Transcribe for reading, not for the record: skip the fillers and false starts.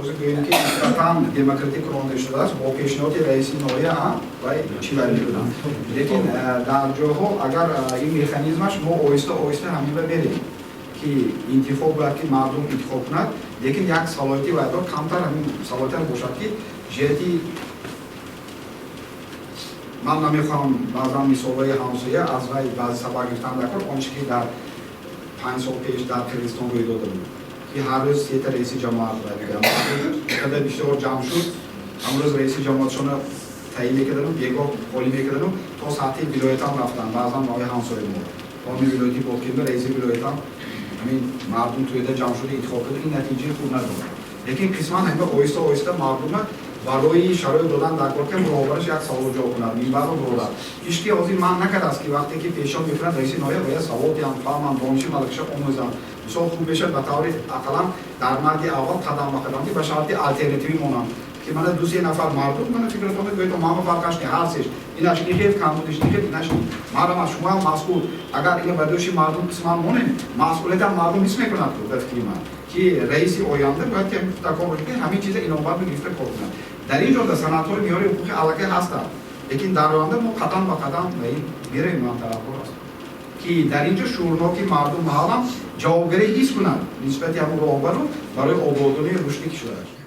روزی گوییم که نسبتاً دموکراتیک رانده شده است با پیشنهاد رئیس نایه هم چی ولی بودن. لیکن در جاها اگر این مکانیزمش ما آهسته آهسته همین بریم که انتخاب باید که مردم انتخاب کند، لیکن یک صلاحیتی باید کمتر همین صلاحیت باشد که جهتی من نمیخوام بعضا مثالهای همسایه از وی بعضی سبب گرفتن نکرد آنچه که در 5 سال پیش در کردستان روی داده بود که هر روز 3 تا رئیس جماعت باید بگم قدر بیشتر جمع شد امروز رئیس جماعتشون تعیین میکردن بیگاه خالی میکردن تا سطح ولایت هم رفتن بعضا نوع همسایه ما قانون ولایتی بود که رئیس ولایت هم همین مردم توی ده جمع شده انتخاب کرد این نتیجه خوب نداد لیکن قسما همه آهسته آهسته مردم برای شرایط دادن در کار که برابرش یک سوال جواب کنند این برای برابر هیچ کی حاضر من نکرد است که وقتی که پیشان میکنند رئیس نایب باید سوال هم فهمم دانش ملکش آموزم مثال خوب بشه به طور اقلا در مرد اول قدم به قدم که به شرط الترناتیوی مونم که من 2-3 نفر مردم من فکر کنم که تو ما فرقش نه هستش ایناش نیخت کامودش نیخت ایناش ما شما مسئول اگر این بدوشی مردم قسمان مونه مسئولیت مردم نیست میکنند تو فکر من که رئیس آینده باید که تکامل کنه همین چیز اینا باید بگیرته کار کنه در اینجا در سناتور میاره حقوق علاقه هستند لیکن در آینده ما قدم به قدم میریم من طرفدار هستم که در اینجا شورناکی مردم حالا جوابگیری حس کنند نسبت همون راهبر رو برای آبادانی رشدی کشور